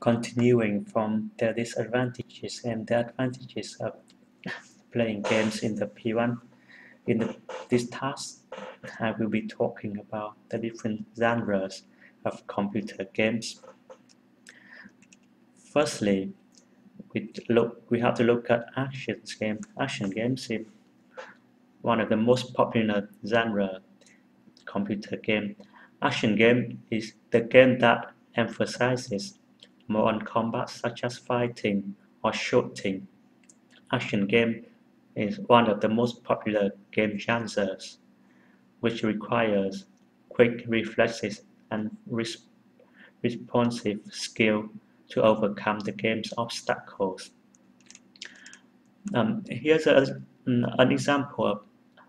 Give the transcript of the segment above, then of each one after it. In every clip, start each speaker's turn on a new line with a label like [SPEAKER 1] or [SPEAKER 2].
[SPEAKER 1] Continuing from the disadvantages and the advantages of playing games in the P1, this task, I will be talking about the different genres of computer games. Firstly, we have to look at action games. Action games is one of the most popular genre computer game. Action game is the game that emphasizes more on combat such as fighting or shooting. Action game is one of the most popular game genres, which requires quick reflexes and responsive skill to overcome the game's obstacles. Here's an example of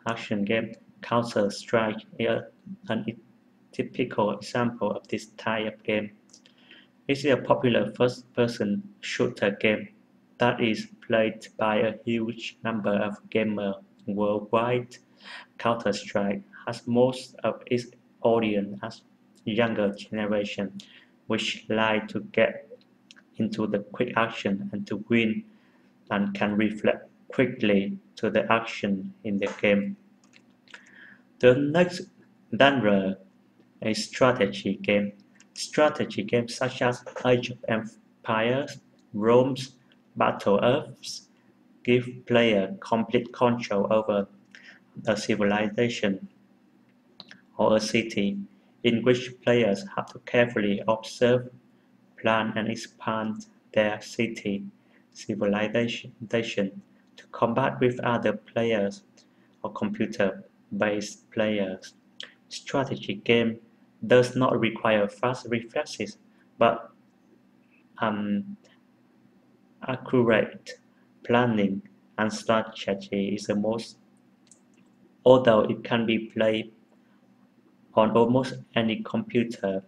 [SPEAKER 1] action game. Counter-Strike is a typical example of this type of game. It is a popular first-person shooter game that is played by a huge number of gamers worldwide. Counter-Strike has most of its audience as younger generation, which like to get into the quick action and to win and can reflect quickly to the action in the game. The next genre is strategy game. Strategy games such as Age of Empires, Rome's Battle Earths give players complete control over a civilization or a city, in which players have to carefully observe, plan and expand their civilization to combat with other players or computer-based players. Strategy game does not require fast reflexes, but accurate planning and strategy is the most, although it can be played on almost any computer.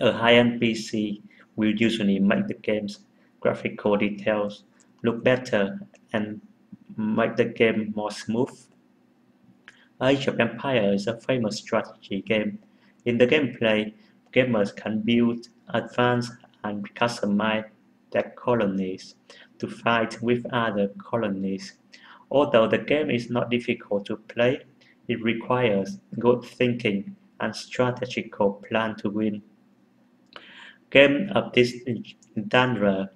[SPEAKER 1] A high-end PC will usually make the game's graphical details look better and make the game more smooth. Age of Empires is a famous strategy game. In the gameplay, gamers can build, advance, and customize their colonies to fight with other colonies. Although the game is not difficult to play, it requires good thinking and strategical plan to win. Games of this genre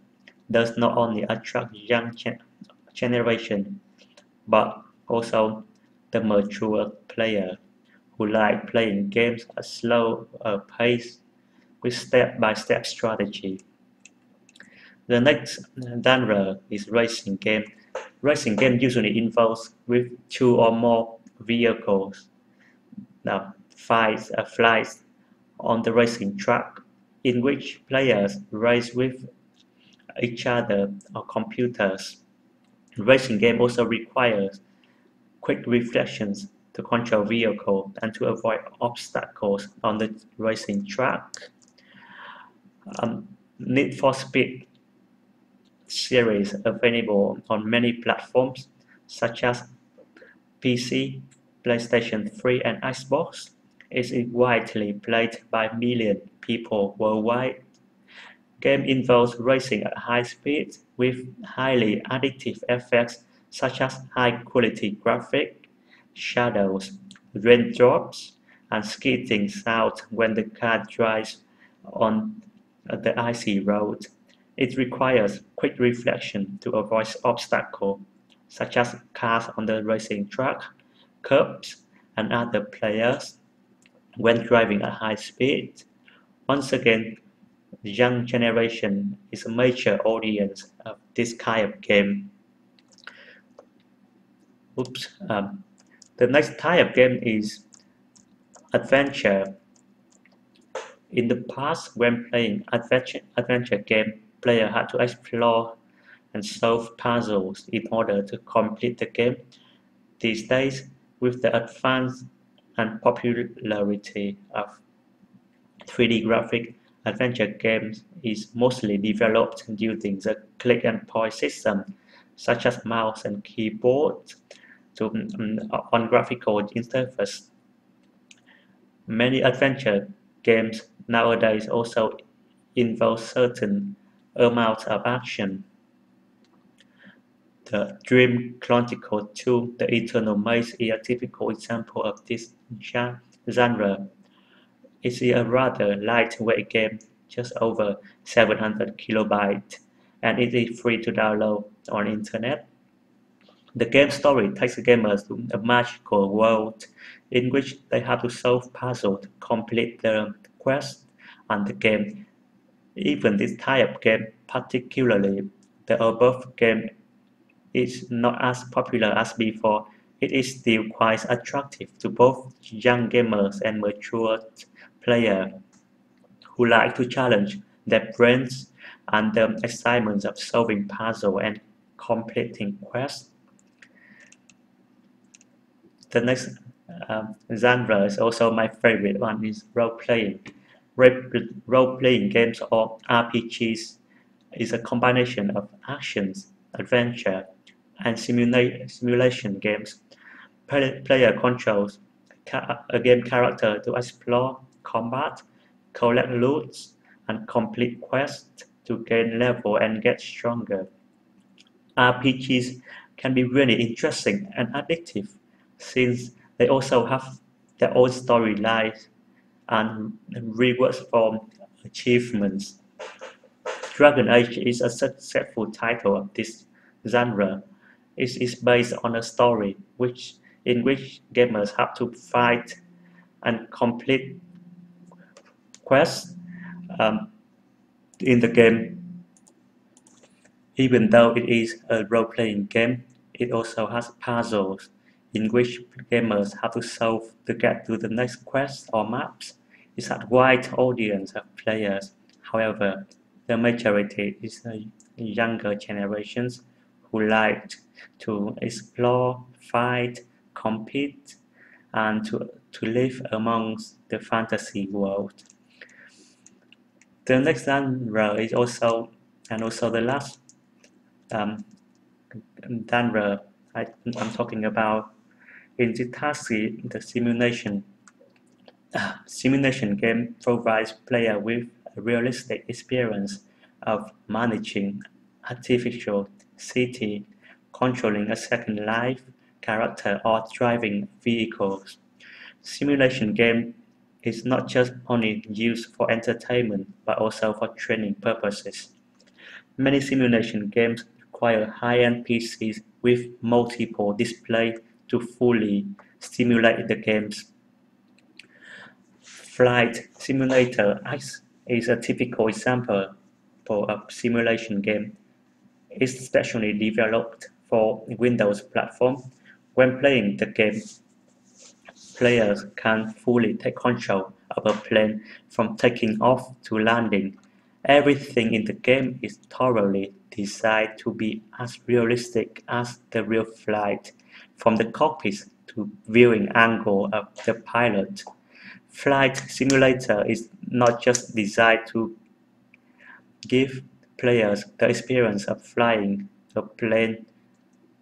[SPEAKER 1] does not only attract young generation, but also the mature player who like playing games at slow pace with step-by-step strategy. The next genre is racing game. Racing game usually involves with two or more vehicles that flies on the racing track, in which players race with each other or computers. Racing game also requires quick reflections to control vehicle and to avoid obstacles on the racing track. Need for Speed series available on many platforms such as PC, PlayStation 3 and Xbox is widely played by millions of people worldwide. Game involves racing at high speed with highly addictive effects such as high-quality graphics, shadows, raindrops, and skidding sound when the car drives on the icy road. It requires quick reflection to avoid obstacles such as cars on the racing track, curbs, and other players when driving at high speed. Once again, the young generation is a major audience of this kind of game. The next type of game is adventure. In the past, when playing adventure game, players had to explore and solve puzzles in order to complete the game. These days, with the advance and popularity of 3D graphic, adventure games is mostly developed using the click-and-point system, such as mouse and keyboard, on graphical interface. Many adventure games nowadays also involve certain amount of action. The Dream Chronicle 2: The Eternal Maze is a typical example of this genre. It's a rather lightweight game, just over 700 kilobytes, and it is free to download on the internet. The game's story takes gamers to a magical world in which they have to solve puzzles to complete the quest and the game. Even this type of game, particularly the above game, is not as popular as before. It is still quite attractive to both young gamers and mature players who like to challenge their brains and the excitement of solving puzzles and completing quests. The next genre is also my favorite one is role-playing. Role-playing games or RPGs is a combination of actions, adventure, and simulation games. Player controls a game character to explore, combat, collect loot, and complete quests to gain level and get stronger. RPGs can be really interesting and addictive since they also have their own storylines and rewards for achievements. Dragon Age is a successful title of this genre. It is based on a story in which gamers have to fight and complete quests um, in the game. Even though it is a role-playing game, it also has puzzles in which gamers have to solve to get to the next quest or maps. It has a wide audience of players. However, the majority is the younger generations who like to explore, fight, compete, and to live amongst the fantasy world. The next genre is also the last genre I'm talking about in the taxi. The simulation game provides player with a realistic experience of managing artificial city, controlling a second life character, or driving vehicles. Simulation game is not just only used for entertainment but also for training purposes. Many simulation games require high-end PCs with multiple displays to fully simulate the games. Flight Simulator X is a typical example for a simulation game. It's specially developed for Windows platform. When playing the game, players can fully take control of a plane from taking off to landing. Everything in the game is thoroughly designed to be as realistic as the real flight, from the cockpit to viewing angle of the pilot. Flight Simulator is not just designed to give players the experience of flying a plane,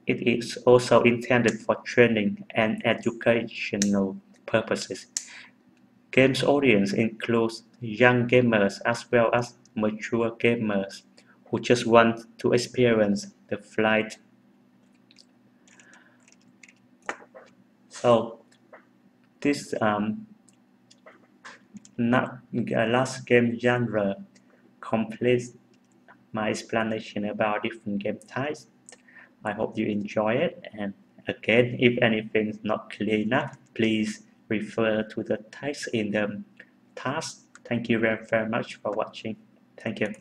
[SPEAKER 1] it is also intended for training and educational purposes. Game's audience includes young gamers as well as mature gamers who just want to experience the flight. So this last game genre completes my explanation about different game types. I hope you enjoy it, and again, if anything is not clear enough, please refer to the text in the task. Thank you very much for watching. Thank you.